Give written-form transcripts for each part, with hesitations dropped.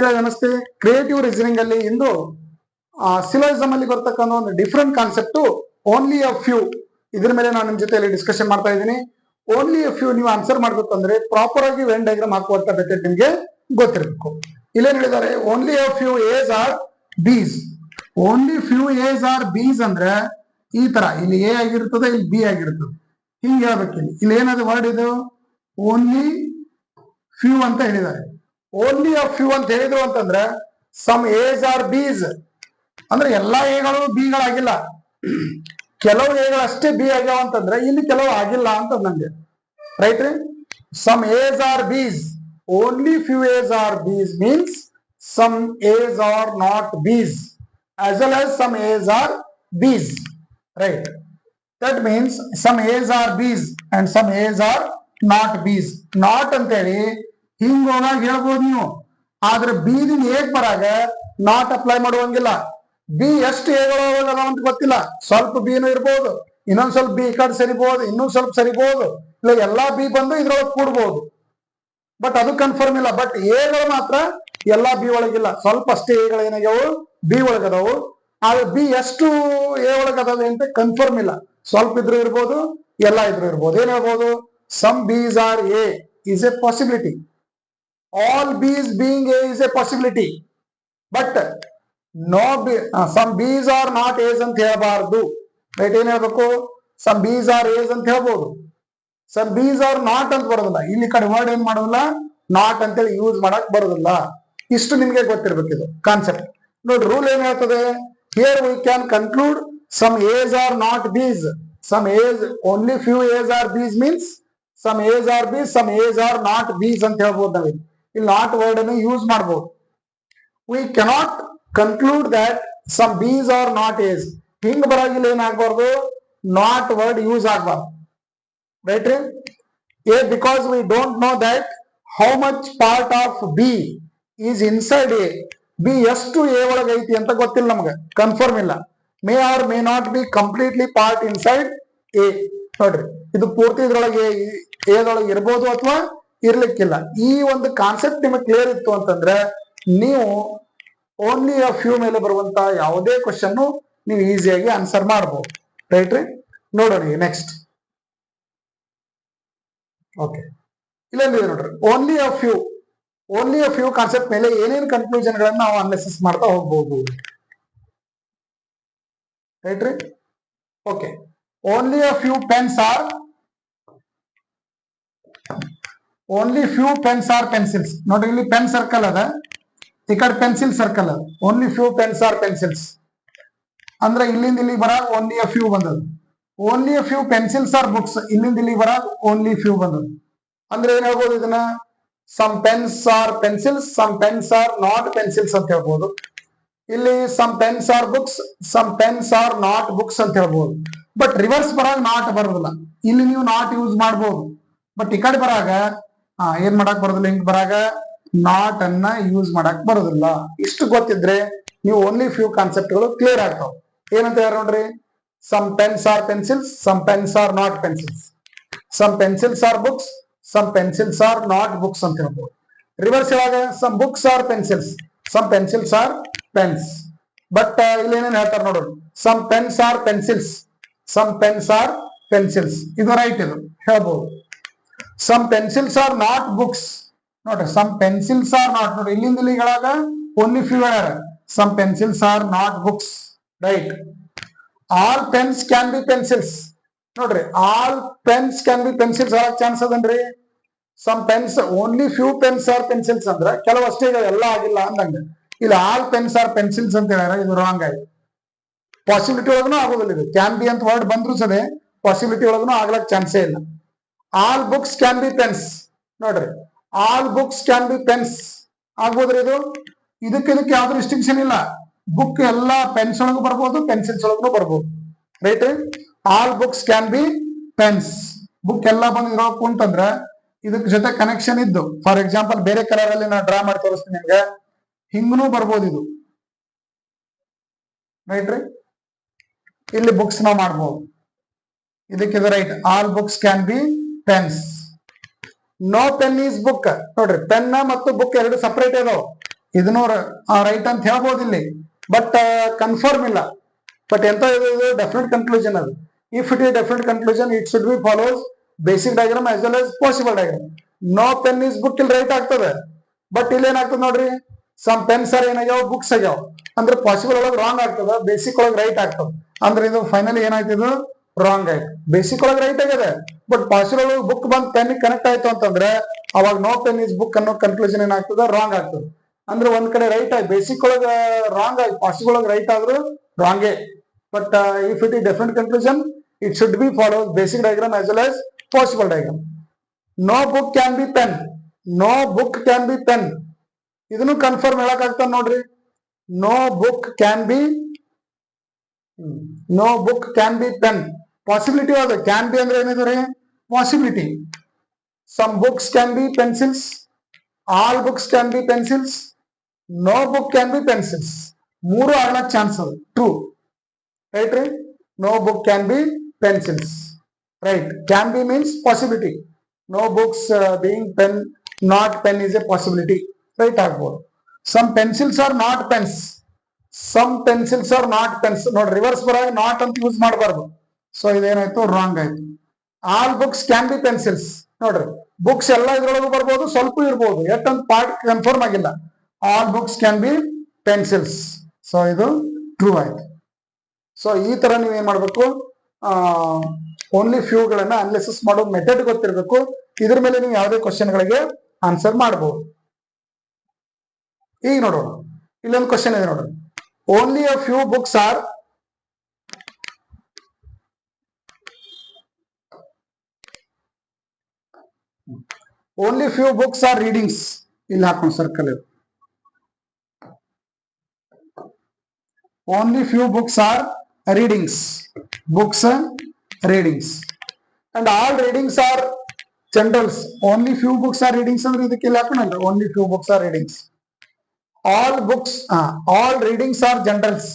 ಗೊತ್ತಿಲ್ಲ ಅನಿಸ್ತೆ. Creative reasoning ಅಲ್ಲಿ ಇಂದು ಸಿಲೋಯಿಸಮ್ ಅಲ್ಲಿ ಬರ್ತಕ್ಕಂಥ ಒಂದು different concept only a few, ಇದ್ರ ಮೇಲೆ ನಾನು ನಿಮ್ ಜೊತೆಯಲ್ಲಿ ಡಿಸ್ಕಷನ್ ಮಾಡ್ತಾ ಇದ್ದೀನಿ. ಓನ್ಲಿ ಅ ಫ್ಯೂ ನೀವು ಆನ್ಸರ್ ಮಾಡ್ಬೇಕು ಅಂದ್ರೆ ಪ್ರಾಪರ್ ಆಗಿ ವೆನ್ ಡಯಾಗ್ರಾಮ್ ಹಾಕುವಂತ ಮೆಥಡ್ ನಿಮ್ಗೆ ಗೊತ್ತಿರಬೇಕು. ಇಲ್ಲೇನ್ ಹೇಳಿದ್ದಾರೆ, only a few S are Bs. Only few S are Bs ಅಂದ್ರೆ ಈ ತರ ಇಲ್ಲಿ ಎ ಆಗಿರ್ತದೆ, ಇಲ್ಲಿ ಬಿ ಆಗಿರ್ತದೆ, ಹಿಂಗೆ ಹೇಳ್ಬೇಕು. ಇಲ್ಲಿ ಏನದು ವರ್ಡ್ ಇದು ಓನ್ಲಿ ಫ್ಯೂ ಅಂತ ಹೇಳಿದ್ದಾರೆ. ಓನ್ಲಿ ಅ ಫ್ಯೂ ಅಂತ ಹೇಳಿದ್ರು ಅಂತಂದ್ರೆ ಸಮ್ ಎಸ್ ಆರ್ ಬೀಸ್ ಅಂದ್ರೆ ಎಲ್ಲಾ ಎಗಳು ಬಿಗಳಾಗಿಲ್ಲ, ಕೆಲವು ಎಗಳು ಅಷ್ಟೇ ಬಿ ಆಗ್ಯಾವ ಅಂತಂದ್ರೆ ಇಲ್ಲಿ ಕೆಲವು ಆಗಿಲ್ಲ ಅಂತ ನಂಗೆ, ರೈಟ್ ರೀ. Some S are Bs, only few S are Bs means some S are not Bs as well as some A's are B's, right? That means some A's are B's and some A's are not B's. Not ಅಂತೇಳಿ ಹಿಂಗ ಹೋಗಾಗ ಹೇಳ್ಬೋದು ನೀವು, ಆದ್ರೆ B ದಿಂದ ಹೇಗ್ ಬರಾಗ not apply ಮಾಡುವಂಗಿಲ್ಲ. B ಎಷ್ಟು ಎಗಳು ಅಂತ ಗೊತ್ತಿಲ್ಲ, ಸ್ವಲ್ಪ ಬಿನು ಇರ್ಬೋದು, ಇನ್ನೊಂದ್ ಸ್ವಲ್ಪ ಬಿ ಈ ಕಡೆ ಸರಿಬಹುದು, ಇನ್ನೊಂದ್ ಸ್ವಲ್ಪ ಸರಿಬಹುದು, ಇಲ್ಲ ಎಲ್ಲಾ ಬಿ ಬಂದು ಇದ್ರೊಳಗೆ ಕೂಡ್ಬೋದು, ಬಟ್ ಅದು ಕನ್ಫರ್ಮ್ ಇಲ್ಲ. ಬಟ್ ಎಗಳು ಮಾತ್ರ ಎಲ್ಲಾ ಬಿ ಒಳಗಿಲ್ಲ, ಸ್ವಲ್ಪ ಅಷ್ಟೇ ಎಗಳು ಏನಾಗ್ಯಾವು ಬಿ ಒಳಗದವು. ಆದ್ರೆ ಬಿ ಎಷ್ಟು ಎ ಒಳಗದವೆ ಅಂತ ಕನ್ಫರ್ಮ್ ಇಲ್ಲ, ಸ್ವಲ್ಪ ಇದ್ರು ಇರ್ಬೋದು, ಎಲ್ಲಾ ಇದ್ರು ಇರ್ಬೋದು. ಏನ್ ಹೇಳ್ಬೋದು, some Bs are A is a possibility, all b's being a is a possibility, but no b, some b's are not a's ಅಂತ ಹೇಳಬಾರದು, ರೈಟ್. ಏನ್ ಹೇಳ್ಬೇಕು, some b's are a's ಅಂತ ಹೇಳ್ಬೋದು, some b's are not ಅಂತ ಬರೋದಿಲ್ಲ. ಇಲ್ಲಿ ಕಡೆ ವರ್ಡ್ ಏನ್ ಮಾಡೋದಿಲ್ಲ, ನಾಟ್ ಅಂತೇಳಿ ಯೂಸ್ ಮಾಡಕ್ ಬರೋದಿಲ್ಲ. ಇಷ್ಟು ನಿಮ್ಗೆ ಗೊತ್ತಿರ್ಬೇಕು, ಇದು ಕಾನ್ಸೆಪ್ಟ್. ನೋಡಿ ರೂಲ್ ಏನ್ ಹೇಳ್ತದೆ, here we can conclude some a's are not b's, some a's, only few a's are b's means some a's are b's, some a's are not b's ಅಂತ ಹೇಳ್ಬೋದು. ನಾವು ಇಲ್ಲಿ ನಾಟ್ ವರ್ಡ್ ಅನ್ನು ಯೂಸ್ ಮಾಡಬಹುದು. we cannot conclude that some b's are not a's, ಹಿಂಗ್ ಬರಾಗಿಲ್ಲ ಏನಾಗಬಾರ್ದು, not word use ಆಗಬಾರ್ದು, right ರೀ. a because we don't know that how much part of b is inside a, B ಎಷ್ಟು A ಒಳಗೆ ಐತಿ ಅಂತ ಗೊತ್ತಿಲ್ಲ ನಮ್ಗೆ, ಕನ್ಫರ್ಮ್ ಇಲ್ಲ. May R may not be completely part inside A. ನೋಡ್ರಿ, ಇದು ಪೂರ್ತಿ ಇದ್ರೊಳಗೆ ಎದೊಳಗೆ ಇರ್ಬೋದು ಅಥವಾ ಇರ್ಲಿಕ್ಕಿಲ್ಲ. ಈ ಒಂದು ಕಾನ್ಸೆಪ್ಟ್ ನಿಮಗೆ ಕ್ಲಿಯರ್ ಇತ್ತು ಅಂತಂದ್ರೆ ನೀವು ಓನ್ಲಿ ಅ ಫ್ಯೂ ಮೇಲೆ ಬರುವಂತ ಯಾವುದೇ ಕ್ವಶನ್ ನೀವು ಈಸಿಯಾಗಿ ಆನ್ಸರ್ ಮಾಡಬಹುದು, ರೈಟ್ ರೀ. ನೋಡೋಣ ನೆಕ್ಸ್ಟ್. ಓಕೆ, ಇಲ್ಲೊಂದಿದೆ ನೋಡ್ರಿ, only a few. Only a few concept ಮೇಲೆ ಏನೇನು ಕನ್ಕ್ಲೂಷನ್ ಗಳನ್ನ ನಾವು ಅನಾಲಿಸಿಸ್ ಮಾಡ್ತಾ ಹೋಗ್ಬಹುದು, ರೈಟ್ ರೀ. Okay, only a few pens are, only few pens are pencils. ನೋಡ್ರಿ, ಇಲ್ಲಿ ಪೆನ್ ಸರ್ಕಲ್ ಅದ, ಈ ಕಡೆ ಪೆನ್ಸಿಲ್ ಸರ್ಕಲ್ ಅದ. Only few pens are pencils ಅಂದ್ರೆ ಇಲ್ಲಿಂದ ಇಲ್ಲಿ ಬರಾಗ ಓನ್ಲಿ ಅ ಫ್ಯೂ ಬಂದದು. Only a few pencils are books, ಇಲ್ಲಿಂದ ಇಲ್ಲಿ ಬರಾಗ ಓನ್ಲಿ ಫ್ಯೂ ಬಂದದು. ಅಂದ್ರೆ ಏನ್ ಹೇಳ್ಬೋದು ಇದನ್ನ, some pens are pencils, some pens are not pencils ಅಂತ ಹೇಳ್ಬೋದು. ಇಲ್ಲಿ some pens are books, some pens are not books ಅಂತ ಹೇಳ್ಬೋದು. ಬಟ್ ರಿವರ್ಸ್ ಬರಾಗ ನಾಟ್ ಬರೋದಿಲ್ಲ, ಇಲ್ಲಿ ನೀವು ನಾಟ್ ಯೂಸ್ ಮಾಡ್ಬೋದು. ಬಟ್ ಈ ಕಡೆ ಬರಾಗ ಏನ್ ಮಾಡಕ್ ಬರೋದಿಲ್ಲ, ಹಿಂಗ್ ಬರಾಗ ನಾಟ್ ಅನ್ನ ಯೂಸ್ ಮಾಡಕ್ ಬರೋದಿಲ್ಲ. ಇಷ್ಟು ಗೊತ್ತಿದ್ರೆ ನೀವು ಓನ್ಲಿ ಫ್ಯೂ ಕಾನ್ಸೆಪ್ಟ್ ಗಳು ಕ್ಲಿಯರ್ ಆಗ್ತಾವ. ಏನಂತ ಹೇಳಿ ನೋಡ್ರಿ, some pens are pencils, some pens are not pencils, some pencils are books, some pencils are not books ಅಂತ ಹೇಳ್ಬೋದು. ರಿವರ್ಸ್ ಯಾವಾಗ, some books are pencils, some pencils are pens. But ಇಲ್ಲಿ ಏನೇನು ಹೇಳ್ತಾರೆ ನೋಡೋಣ, some pens are pencils, some pens are pencils, ಇದು right, ಇದು ಹೇಳ್ಬೋದು. some pencils are not books, ನೋಡ್ರಿ, some pencils are not, ನೋಡ್ರಿ ಇಲ್ಲಿಂದ ಇಲ್ಲಿ ಹೇಳಾಗ ಓನ್ಲಿ ಫ್ಯೂ ಹೇಳ್ಯಾರ. some pencils are not books, ರೈಟ್. all pens can be pencils, ನೋಡ್ರಿ all pens can be pencils ಆಗಕ್ ಚಾನ್ಸ್ ಅದನ್ರಿ. Some pens, only few pens are pencils ಅಂದ್ರ ಕೆಲವು ಅಷ್ಟೇ ಎಲ್ಲ ಆಗಿಲ್ಲ ಅಂದಂಗ. ಇಲ್ಲಿ ಆಲ್ ಪೆನ್ಸ್ ಆರ್ ಪೆನ್ಸಿಲ್ಸ್ ಅಂತ ಹೇಳ್ಯಾರ, ಇದು ರಾಂಗ್ ಆಯ್ತು. ಪಾಸಿಬಿಲಿಟಿ ಒಳಗೂ ಆಗೋದಿಲ್ಲ, ಇದು ಕ್ಯಾನ್ ಬಿ ಅಂತ ವರ್ಡ್ ಬಂದ್ರು ಸದೆ ಪಾಸಿಬಿಲಿಟಿ ಒಳಗೂ ಆಗ್ಲಕ್ ಚಾನ್ಸೇ ಇಲ್ಲ. All books can be pens, ನೋಡ್ರಿ all books can be pens ಆಗ್ಬೋದ್ರಿ. ಇದು ಇದಕ್ಕೆ ಯಾವ್ದು ರಿಸ್ಟ್ರಿಕ್ಷನ್ ಇಲ್ಲ, ಬುಕ್ ಎಲ್ಲಾ ಪೆನ್ಸ್ ಒಳಗೂ ಬರ್ಬೋದು, ಪೆನ್ಸಿಲ್ಸ್ ಒಳಗೂ ಬರ್ಬೋದು, right. All books can be pens, book ಎಲ್ಲ ಬಂದಿರೋ ಕುಂತಂದ್ರ ಇದಕ್ ಜೊತೆ ಕನೆಕ್ಷನ್ ಇದ್ದು, ಫಾರ್ ಎಕ್ಸಾಂಪಲ್ ಬೇರೆ ಕಲರ್ ಅಲ್ಲಿ ನಾನು ಡ್ರಾ ಮಾಡಿ ತೋರಿಸ್ತೀನಿ ನಿಮ್ಗೆ, ಹಿಂಗೂ ಬರ್ಬೋದು ಇದು, ರೈಟ್ ರೀ. ಇಲ್ಲಿ ಬುಕ್ಸ್ ನಾವು ಮಾಡ್ಬೋದು, ಇದಕ್ಕೆ right. All books can be pens. No pen is book, ನೋಡ್ರಿ ಪೆನ್ ಮತ್ತು ಬುಕ್ ಎರಡು ಸಪರೇಟ್ ಇದಾವ. ಇದನ್ನು ರೈಟ್ ಅಂತ ಹೇಳ್ಬೋದು ಇಲ್ಲಿ, ಬಟ್ ಕನ್ಫರ್ಮ್ ಇಲ್ಲ. ಬಟ್ ಎಂತ ಇದು ಡೆಫಿನೆಟ್ ಕನ್ಕ್ಲೂಷನ್ ಅದು. If it is definite conclusion it should be follows basic diagram as well as possible diagram. No pen is book ಇಲ್ಲಿ ರೈಟ್ ಆಗ್ತದೆ, ಬಟ್ ಇಲ್ಲಿ ಏನಾಗ್ತದೆ ನೋಡ್ರಿ, ಸಮ್ ಪೆನ್ಸ್ ಆರ್ ಏನಾಗ್ಯಾವ, ಬುಕ್ಸ್ ಆಗ್ಯಾವ ಅಂದ್ರೆ ಪಾಸಿಬಲ್ ಒಳಗೆ ರಾಂಗ್ ಆಗ್ತದ, ಬೇಸಿಕ್ ಒಳಗೆ ರೈಟ್ ಆಗ್ತದ. ಅಂದ್ರೆ ಇದು ಫೈನಲಿ ಏನಾಯ್ತು, ಇದು ರಾಂಗ್ ಆಯ್ತು. ಬೇಸಿಕ್ ಒಳಗೆ ರೈಟ್ ಆಗಿದೆ, ಬಟ್ ಪಾಸಿಬಲ್ ಒಳಗೆ ಬುಕ್ ಬಂದ್ ಪೆನ್ ಕನೆಕ್ಟ್ ಆಯ್ತು ಅಂತಂದ್ರೆ ಅವಾಗ ನೋ ಪೆನ್ ಇಸ್ ಬುಕ್ ಅನ್ನೋ ಕನ್ಕ್ಲೂಷನ್ ಏನಾಗ್ತದ, ರಾಂಗ್ ಆಗ್ತದೆ. ಅಂದ್ರೆ ಒಂದ್ ಕಡೆ ರೈಟ್ ಆಯ್ತು, ಬೇಸಿಕ್ ಒಳಗ ರಾಂಗ್ ಆಯ್ತು, ಪಾಸಿಬಲ್ ಒಳಗೆ ರೈಟ್ ಆದ್ರೂ ರಾಂಗೇ. But if it is definite conclusion it should be follow basic diagram as well as possible diagram. No book can be pen, no book can be pen, ಇದನ್ನು confirm ಹೇಳಕ್ ಆಗ್ತದ ನೋಡ್ರಿ. No book can be, no book can be pen possibility ಅದ. Can be ಅಂದ್ರೆ ಏನಿದೆ ರೀ, possibility. Some books can be pencils, all books can be pencils, no book can be pencils, ಮೂರು ಆಗ್ಲಕ್ chance ಅದ, ಟ್ರೂ. ರೈಟ್ ರೀ, no book can be pencils, right. Can be means possibility, no books being pen, not pen is a possibility, right ಆಗ್ಬೋದು. Some pencils are not pens, some pencils are not pens, ನೋಡಿ reverse ಬರಾಗ not ಅಂತ use ಮಾಡಬಾರ್ದು. So ಇದೇನಾಯ್ತು, wrong ಆಯ್ತು. All books can be pencils, ನೋಡ್ರಿ books ಎಲ್ಲ ಇದ್ರೊಳಗೂ ಬರ್ಬೋದು, ಸ್ವಲ್ಪ ಇರ್ಬೋದು, ಎಷ್ಟೊಂದು ಪಾರ್ಟ್ ಕನ್ಫರ್ಮ್ ಆಗಿಲ್ಲ. All books can be pencils, so ಇದು ಟ್ರೂ ಆಯ್ತು. ಸೊ ಈ ತರ ನೀವು ಏನ್ ಮಾಡ್ಬೇಕು, ಓನ್ಲಿ ಫ್ಯೂ ಗಳನ್ನ ಅನಾಲಿಸಿಸ್ ಮಾಡೋ ಮೆಥಡ್ ಗೊತ್ತಿರಬೇಕು. ಇದ್ರ ಮೇಲೆ ನೀವು ಯಾವುದೇ ಕ್ವಶನ್ ಗಳಿಗೆ ಆನ್ಸರ್ ಮಾಡಬಹುದು. ಈಗ ನೋಡೋಣ, ಇಲ್ಲೊಂದು ಕ್ವಶನ್ ಇದೆ ನೋಡ್ರಿ. Only a few books are, only few books are readings, ಇಲ್ಲಿ ಹಾಕೊಂಡು ಸರ್ಕಲ್ ಇದು. Only few books are readings, books and readings, and all readings are generals. Only few books are readings ಅಂದ್ರೆ ಇದಕ್ಕೆ ಇಲ್ಲಿ ಹಾಕೋಣ, only few books are readings. All books, all readings are generals,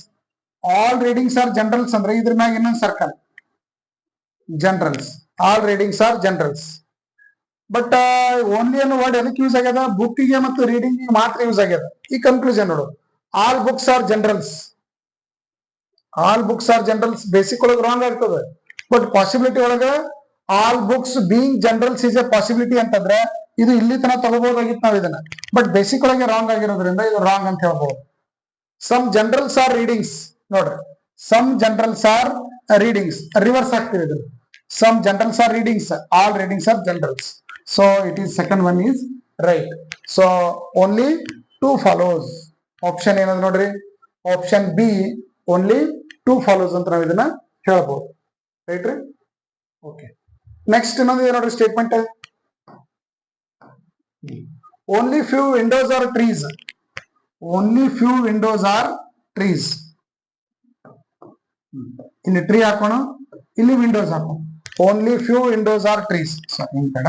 all readings are generals ಅಂದ್ರೆ ಇದ್ರ ಮ್ಯಾಗ ಇನ್ನೊಂದು circle, generals, all readings are generals. But only ಅನ್ನೋ word ಎದಕ್ಕೆ ಯೂಸ್ ಆಗ್ಯದ, ಬುಕ್ಕಿಗೆ ಮತ್ತು ರೀಡಿಂಗ್ ಮಾತ್ರ ಯೂಸ್ ಆಗ್ಯದ. ಈ ಕನ್ಕ್ಲೂಷನ್ ನೋಡು, all books are journals, all books are journals basic ಒಳಗೆ ರಾಂಗ್ ಆಗ್ತದೆ. ಬಟ್ ಪಾಸಿಬಿಲಿಟಿ ಒಳಗ all books being journals is a possibility ಅಂತಂದ್ರೆ ಇದು ಇಲ್ಲಿ ತನಕ ತಗೋಬಹುದಾಗಿತ್ತು ನಾವು ಇದನ್ನ, ಬಟ್ ಬೇಸಿಕ್ ಒಳಗೆ ರಾಂಗ್ ಆಗಿರೋದ್ರಿಂದ ಇದು ರಾಂಗ್ ಅಂತ ಹೇಳ್ಬಹುದು. ಸಮ್ ಜನರಲ್ಸ್ ಆರ್ ರೀಡಿಂಗ್ಸ್, ನೋಡ್ರಿ some journals are readings, reverse ಆಗ್ತಿದೆ ಇದು. Some journals are readings, all readings are journals. So it is second one is right. So only two follows. Option ಏನದು ನೋಡ್ರಿ, option B only two follows ಅಂತ ನಾವು ಇದನ್ನ ಹೇಳ್ಬೋದು. Right ರೀ, okay. Next ಇನ್ನೊಂದು ಇದೆ ನೋಡ್ರಿ statement, only few windows are trees, only few windows are trees. ಇಲ್ಲಿ ಟ್ರೀ ಹಾಕೋಣ, ಇಲ್ಲಿ ವಿಂಡೋಸ್ ಹಾಕೋಣ. Only few windows are trees, sorry ಕಡ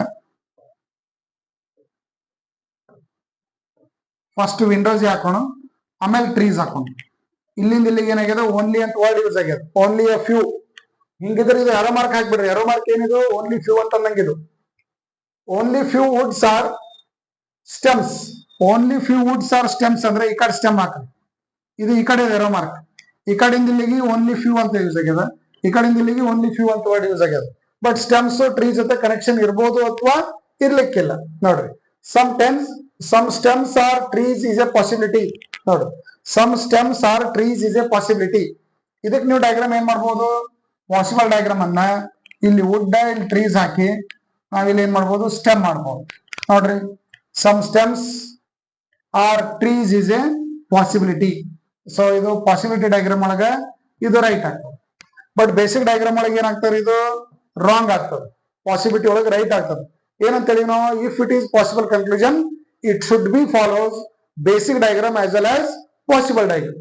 ಫಸ್ಟ್ ವಿಂಡೋಸ್ ಹಾಕೋಣ, ಆಮೇಲೆ ಟ್ರೀಸ್ ಹಾಕೋಣ. ಇಲ್ಲಿಂದ ಇಲ್ಲಿಗೆ ಏನಾಗ್ಯದ, ಓನ್ಲಿ ಅಂತ ವರ್ಡ್ ಯೂಸ್ ಆಗ್ಯದ, ಓನ್ಲಿ ಅ ಫ್ಯೂ. ಹಿಂಗಿದ್ರೆ ಇದು ಎರೋ ಮಾರ್ಕ್ ಹಾಕ್ಬಿಡ್ರಿ, ಎರೋ ಮಾರ್ಕ್ ಏನಿದು, ಓನ್ಲಿ ಫ್ಯೂ ಅಂತ ಅನ್ನಂಗಿದು. Only few woods are stems, only few woods are stems ಅಂದ್ರೆ ಈ ಕಡೆ ಸ್ಟೆಮ್ ಹಾಕ್ರಿ, ಇದು ಈ ಕಡೆ ಎರೋ ಮಾರ್ಕ್. ಈ ಕಡೆಯಿಂದ ಇಲ್ಲಿಗೆ ಓನ್ಲಿ ಫ್ಯೂ ಅಂತ ಯೂಸ್ ಆಗ್ಯದ, ಈ ಕಡೆಯಿಂದ ಇಲ್ಲಿಗೆ ಓನ್ಲಿ ಫ್ಯೂ ಅಂತ ವರ್ಡ್ ಯೂಸ್ ಆಗ್ಯದ. ಬಟ್ ಸ್ಟೆಮ್ಸ್ ಟ್ರೀ ಜೊತೆ ಕನೆಕ್ಷನ್ ಇರ್ಬೋದು ಅಥವಾ ಇರ್ಲಿಕ್ಕಿಲ್ಲ. ನೋಡ್ರಿ, some stems are trees is a possibility. ನೋಡ್ರಿ, some stems are trees is a possibility. ಇದಕ್ಕೆ ನೀವು ಡಯಾಗ್ರಾಮ್ ಏನ್ ಮಾಡ್ಬೋದು, ಪಾಸಿಬಲ್ ಡಯಾಗ್ರಾಮ್ ಅನ್ನ ಇಲ್ಲಿ ವುಡ್ ಇಲ್ಲಿ ಟ್ರೀಸ್ ಹಾಕಿ ನಾವಿಲ್ಲಿ ಏನ್ ಮಾಡ್ಬೋದು, ಸ್ಟೆಮ್ ಮಾಡ್ಬೋದು. ನೋಡ್ರಿ, some stems are trees is a possibility. So ಇದು ಪಾಸಿಬಿಲಿಟಿ ಡಯಾಗ್ರಾಮ್ ಒಳಗ ಇದು ರೈಟ್ ಆಗ್ತದೆ. ಬಟ್ ಬೇಸಿಕ್ ಡಯಾಗ್ರಾಮ್ ಒಳಗೆ ಏನಾಗ್ತದೆ, ಇದು ರಾಂಗ್ ಆಗ್ತದೆ. ಪಾಸಿಬಿಲಿಟಿ ಒಳಗೆ ರೈಟ್ ಆಗ್ತದೆ. ಏನಂತೇಳಿ ನಾವು, if it is possible conclusion it should be follows basic diagram as well as possible diagram.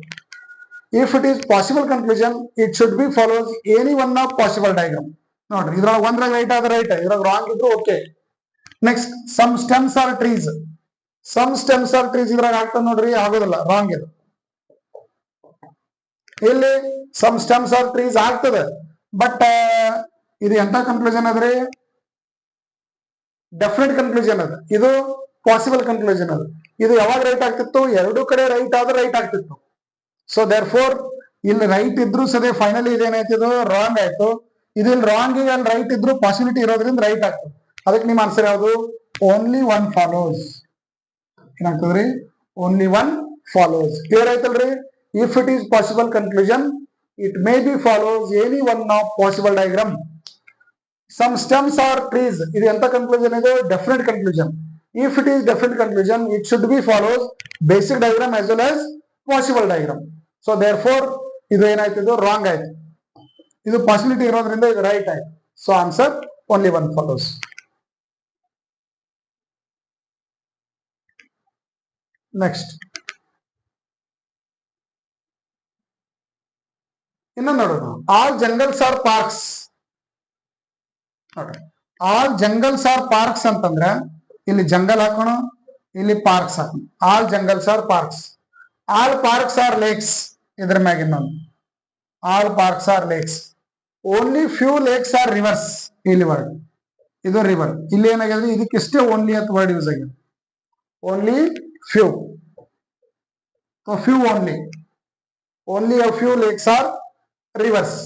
If it is possible conclusion it should be follows any one of possible diagram. ನೋಡ್ರಿ, ಇದ್ರೊಳಗೆ ಒಂದ್ರಾಗ right ಆದ್ರೆ right, ಇದ್ರಾಗ wrong ಇದ್ರು okay. Next, some stems are trees, some stems are trees ಇದ್ರಾಗ ಆಗ್ತದೆ ನೋಡ್ರಿ, ಆಗೋದಿಲ್ಲ, ರಾಂಗ್ ಇದು. ಇಲ್ಲಿ ಸಮ್ ಸ್ಟೆಮ್ಸ್ ಆರ್ ಟ್ರೀಸ್ ಆಗ್ತದೆ, ಬಟ್ ಇದು ಎಂತ ಕನ್ಕ್ಲೂಷನ್ ಅದ್ರಿ, ಡೆಫಿನೆಟ್ ಕನ್ಕ್ಲೂಷನ್ ಅದ, ಇದು ಪಾಸಿಬಲ್ ಕನ್ಕ್ಲೂಷನ್ ಅದು. ಇದು ಯಾವಾಗ ರೈಟ್ ಆಗ್ತಿತ್ತು, ಎರಡು ಕಡೆ ರೈಟ್ ಆದ್ರೆ ರೈಟ್ ಆಗ್ತಿತ್ತು. ಸೊ ದೇರ್ ಫೋರ್ ಇಲ್ಲಿ ರೈಟ್ ಇದ್ರು ಸದೇ ಫೈನಲಿ ಇದೇನಾಯ್ತಿದು ರಾಂಗ್ ಆಯ್ತು. ಇದು ಇಲ್ಲಿ ರಾಂಗ್ ಈಗ ಅಲ್ಲಿ ರೈಟ್ ಇದ್ರು ಪಾಸಿಬಿಲಿಟಿ ಇರೋದ್ರಿಂದ ರೈಟ್ ಆಗ್ತದೆ. ಅದಕ್ಕೆ ನಿಮ್ಮ ಆನ್ಸರ್ ಯಾವುದು, ಓನ್ಲಿ ಒನ್ ಫಾಲೋಸ್. ಏನಾಗ್ತದ್ರಿ, ಓನ್ಲಿ ಒನ್ ಫಾಲೋಸ್. ಕ್ಲಿಯರ್ ಆಯ್ತಲ್ರಿ. If it is possible conclusion it may be follows any one of possible diagram. Some stems are trees, ಇದು ಎಂತ ಕನ್ಕ್ಲೂಷನ್ ಇದೆ, definite conclusion. If it is definite conclusion, it should be follows basic diagram as well as possible diagram. So therefore, ಇದು ಏನಾಯ್ತು, wrong ಆಯ್ತು. ಇದು possibility ಇರೋದ್ರಿಂದ ಇದು right ಆಯ್ತು. So answer only one follows. Next ಇನ್ನೊಂದು ನೋಡೋಣ. All jungles are parks. All jungles are parks ಅಂತಂದ್ರೆ ಇಲ್ಲಿ ಜಂಗಲ್ ಹಾಕೋಣ, ಇಲ್ಲಿ ಪಾರ್ಕ್ಸ್ ಹಾಕೋಣ. All jungles are parks. All parks are lakes. ಇದ್ರ ಮ್ಯಾಗ ಇನ್ನೊಂದು, all parks are lakes. Only few lakes are rivers. ಇಲ್ಲಿ ವರ್ಡ್ ಇದು ರಿವರ್. ಇಲ್ಲಿ ಏನಾಗಿದೆ, ಇದಕ್ಕಿಷ್ಟೇ ಓನ್ಲಿ ಅಂತ ವರ್ಡ್ ಯೂಸ್ ಆಗಿದೆ. Only few, few only. Only a few lakes are rivers.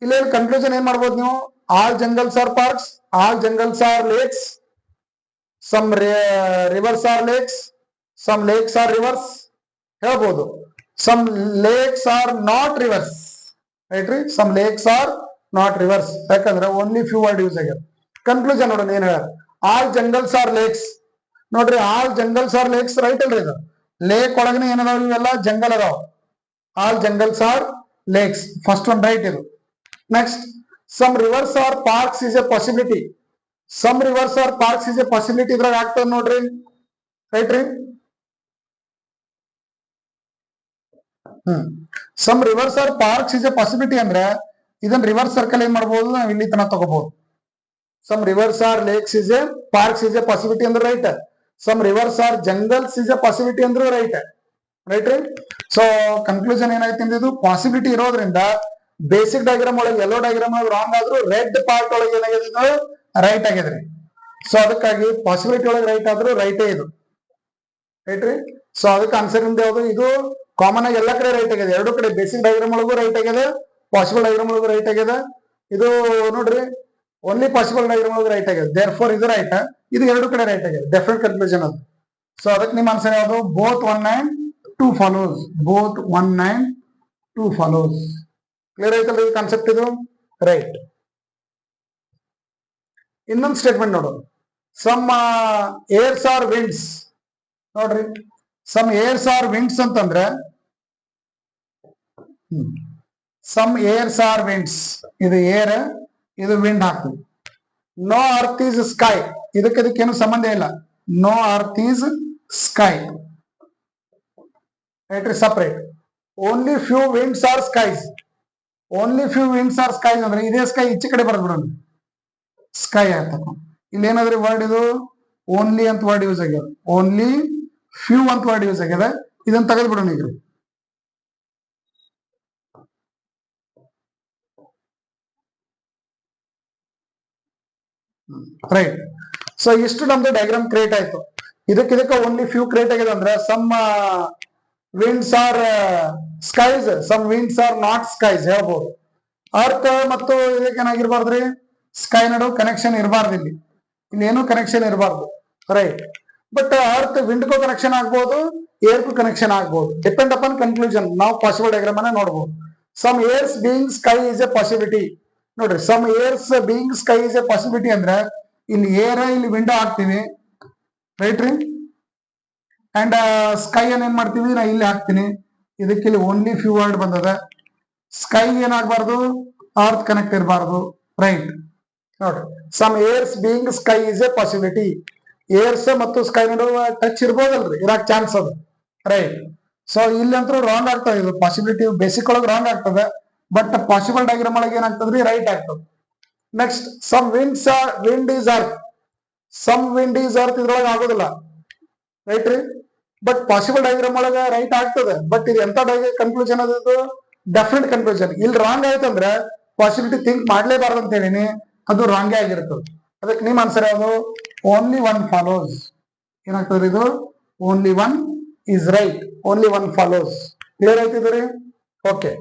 ಇಲ್ಲಿ ಕನ್ಕ್ಲೂಷನ್ ಏನ್ ಮಾಡ್ಬೋದು ನೀವು, all jungles are parks, all jungles are lakes, some rivers are lakes, some lakes are rivers ಹೇಳ್ಬೋದು. some lakes are not rivers, right ರೀ, some lakes are not rivers. ಯಾಕಂದ್ರೆ only few word use ಆಗ್ಯಾರ. Conclusion ನೋಡೋಣ ಏನ್ ಹೇಳ್ಯಾರ. All jungles are lakes. ನೋಡ್ರಿ, all jungles are lakes right ಅಲ್ರಿ. ಇದು ಲೇಕ್ ಒಳಗನೆ ಏನದಾವ, ಇವೆಲ್ಲ ಜಂಗಲ್ ಅದಾವ. All jungles are lakes, first one right ಇದು. Next, some rivers or parks is a possibility. Some rivers are parks is a possibility. ಇದ್ರಾಗ ಆಗ್ತದ ನೋಡ್ರಿ, ರೈಟ್ ರೀ. Some rivers are parks is a possibility ಅಂದ್ರೆ ಇದನ್ನ reverse circle ಏನ್ ಮಾಡ್ಬೋದು, ನಾವು ಇಲ್ಲಿ ತನಕ ತಗೋಬಹುದು. Some rivers are lakes is a parks is a possibility ಅಂದ್ರೆ right. Some rivers are jungles is a possibility ಅಂದ್ರೆ ರೈಟ್, ರೈಟ್ ರೀ. ಸೊ ಕನ್ಕ್ಲೂಷನ್ ಏನಾಯ್ತು, ಇದು ಪಾಸಿಬಿಲಿಟಿ ಇರೋದ್ರಿಂದ ಬೇಸಿಕ್ ಡಯಾಗ್ರಾಮ್ ಒಳಗೆ ಯೆಲ್ಲೋ ಡಯಾಗ್ರಾಮ್ ರಾಂಗ್ ಆದ್ರೂ ರೆಡ್ ಪಾರ್ಟ್ ಒಳಗೆ ಏನಾಗಿದೆ, ರೈಟ್ ಆಗಿದ್ರಿ. ಸೊ ಅದಕ್ಕಾಗಿ ಪಾಸಿಬಿಲಿಟಿ ಒಳಗೆ ರೈಟ್ ಆದ್ರೂ ರೈಟೇ ಇದು, ರೈಟ್ ರೀ. ಸೊ ಅದಕ್ಕೆ ಆನ್ಸರ್ ಇಂದ ಯಾವುದು, ಇದು ಕಾಮನ್ ಆಗಿ ಎಲ್ಲಾ ಕಡೆ ರೈಟ್ ಆಗಿದೆ. ಎರಡು ಕಡೆ ಬೇಸಿಕ್ ಡಯಾಗ್ರಾಮ್ ಒಳಗೂ ರೈಟ್ ಆಗಿದೆ, ಪಾಸಿಬಲ್ ಡಯಾಗ್ರಾಮ್ ಒಳಗೂ ರೈಟ್ ಆಗಿದೆ. ಇದು ನೋಡ್ರಿ, ಓನ್ಲಿ ಪಾಸಿಬಲ್ ಡಯಾಗ್ರಾಮ್ ಒಳಗೆ ರೈಟ್ ಆಗಿದೆ. ದೇರ್ ಫೋರ್ ಇದು ರೈಟ್, ಇದು ಎರಡು ಕಡೆ ರೈಟ್ ಆಗಿದೆ. ಡೆಫಿನೆಟ್ ಕನ್ಕ್ಲೂಷನ್ ಅದು. ಸೊ ಅದಕ್ಕೆ ನಿಮ್ಮ ಆನ್ಸರ್ ಯಾವುದು, both 1 and 2 follows. Both 1 and 2 follows. Clear ಆಯ್ತಲ್ಲ ಇದು ಕಾನ್ಸೆಪ್ಟ್, ಇದು ರೈಟ್. ಇನ್ನೊಂದು ಸ್ಟೇಟ್ಮೆಂಟ್ ನೋಡೋಣ. Some airs are winds. ನೋಡ್ರಿ, ಸಮ್ ಏರ್ಸ್ ಆರ್ ವಿಂಡ್ಸ್ ಅಂತಂದ್ರೆ ಸಮ್ ಏರ್ಸ್ ಆರ್ ವಿಂಡ್ಸ್, ಇದು ಏರ್, ಇದು ವಿಂಡ್ ಹಾಕ್ತೀವಿ. ನೋ ಅರ್ತ್ ಈಸ್ ಸ್ಕೈ, ಇದಕ್ಕೇನು ಸಂಬಂಧ ಇಲ್ಲ. No earth is sky, right ರೀ, separate. Only few winds are skies. Only few winds are skies ಅಂದ್ರೆ ಇದೇ ಸ್ಕೈ ಈಚೆ ಕಡೆ ಬರ್ಬಿಡೋಣ, ಸ್ಕೈ ಆಯ್ತಪ್ಪ. ಇಲ್ಲಿ ಏನಾದ್ರೂ ವರ್ಡ್ ಇದು ಓನ್ಲಿ ಅಂತ ವರ್ಡ್ ಯೂಸ್ ಆಗ್ಯದ, ಓನ್ಲಿ ಫ್ಯೂ ಅಂತ ವರ್ಡ್ ಯೂಸ್ ಆಗ್ಯದ. ಇದನ್ನ ತೆಗೆದು ಬಿಡೋಣ ಈಗ. ರೈಟ್. ಸೊ ಇಷ್ಟು ನಮ್ದು ಡಯಾಗ್ರಾಮ್ ಕ್ರಿಯೇಟ್ ಆಯ್ತು. ಇದಕ್ಕೆ ಓನ್ಲಿ ಫ್ಯೂ ಕ್ರಿಯೇಟ್ ಆಗಿದೆ ಅಂದ್ರೆ some winds are skies, some winds are not skies ಹೇಳ್ಬೋದು. ಅರ್ತ್ ಮತ್ತು ಇದಕ್ಕೆ ಏನಾಗಿರ್ಬಾರ್ದ್ರಿ, ಸ್ಕೈ ನಡು ಕನೆಕ್ಷನ್ ಇರಬಾರ್ದು. ಇಲ್ಲಿ ಏನು ಕನೆಕ್ಷನ್ ಇರಬಾರ್ದು, ರೈಟ್. ಬಟ್ ಅರ್ತ್ ವಿಂಡ್ಗೂ ಕನೆಕ್ಷನ್ ಆಗ್ಬಹುದು, ಏರ್ಗೂ ಕನೆಕ್ಷನ್ ಆಗ್ಬಹುದು, ಡಿಪೆಂಡ್ ಅಪಾನ್ ಕನ್ಕ್ಲೂಷನ್. ನಾವು ಪಾಸಿಬಲ್ ಡಯಾಗ್ರಾಮ್ ಅನ್ನ ನೋಡ್ಬೋದು. Some airs being sky is a possibility. ನೋಡ್ರಿ, some airs being sky is a possibility ಅಂದ್ರೆ ಇಲ್ಲಿ ಏರ್, ಇಲ್ಲಿ ವಿಂಡೋ ಹಾಕ್ತೀವಿ, ರೈಟ್ ರೀ. ಅಂಡ್ ಸ್ಕೈ ಅನ್ನ ಏನ್ ಮಾಡ್ತೀವಿ, ನಾ ಇಲ್ಲಿ ಹಾಕ್ತೀನಿ. ಇದಕ್ಕೆ ಇಲ್ಲಿ ಓನ್ಲಿ ಫ್ಯೂ ವರ್ಡ್ ಬಂದದ. ಸ್ಕೈ ಏನಾಗಬಾರ್ದು, ಅರ್ತ್ ಕನೆಕ್ಟ್ ಇರಬಾರ್ದು, ರೈಟ್. ನೋಡ್ರಿ, some airs being sky is a possibility. Airs ಮತ್ತು ಸ್ಕೈ ನಡುವೆ ಟಚ್ ಇರ್ಬೋದಲ್ರಿ, ಇರಾಕ್ ಚಾನ್ಸ್ ಅದು, ರೈಟ್. ಸೊ ಇಲ್ಲಂತೂ ರಾಂಗ್ ಆಗ್ತದೆ. ಇದು ಪಾಸಿಬಿಲಿಟಿ ಬೇಸಿಕ್ ಒಳಗೆ ರಾಂಗ್ ಆಗ್ತದೆ, ಬಟ್ ಪಾಸಿಬಲ್ ಡಯಾಗ್ರಾಮ್ ಒಳಗೆ ಏನಾಗ್ತದ್ರಿ, ರೈಟ್ ಆಗ್ತದೆ. Next, some wind is earth. Some wind is earth ಇದ್ರೊಳಗೆ ಆಗೋದಿಲ್ಲ, ರೈಟ್ ರೀ. ಬಟ್ ಪಾಸಿಬಲ್ ಡಯಾಗ್ರಾಮ್ ಒಳಗೆ ರೈಟ್ ಆಗ್ತದೆ. ಬಟ್ ಇದು ಎಂತ ಕನ್ಕ್ಲೂಷನ್ ಅದು, ಡೆಫಿನೆಟ್ ಕನ್ಕ್ಲೂಷನ್. ಇಲ್ಲಿ ರಾಂಗ್ ಆಯ್ತಂದ್ರೆ ಪಾಸಿಬಿಲಿಟಿ ಥಿಂಕ್ ಮಾಡ್ಲೇಬಾರ್ದು ಅಂತ ಹೇಳಿನಿ, ಅದು ರಾಂಗೇ ಆಗಿರ್ತದೆ. ಅದಕ್ಕೆ ನಿಮ್ಮ ಆನ್ಸರ್ ಯಾವುದು, ಓನ್ಲಿ ಒನ್ ಫಾಲೋಸ್. ಏನಾಗ್ತದೆ ಇದು, only one is right, only one follows. Clear ಆಯ್ತಿದ್ರಿ? ಓಕೆ.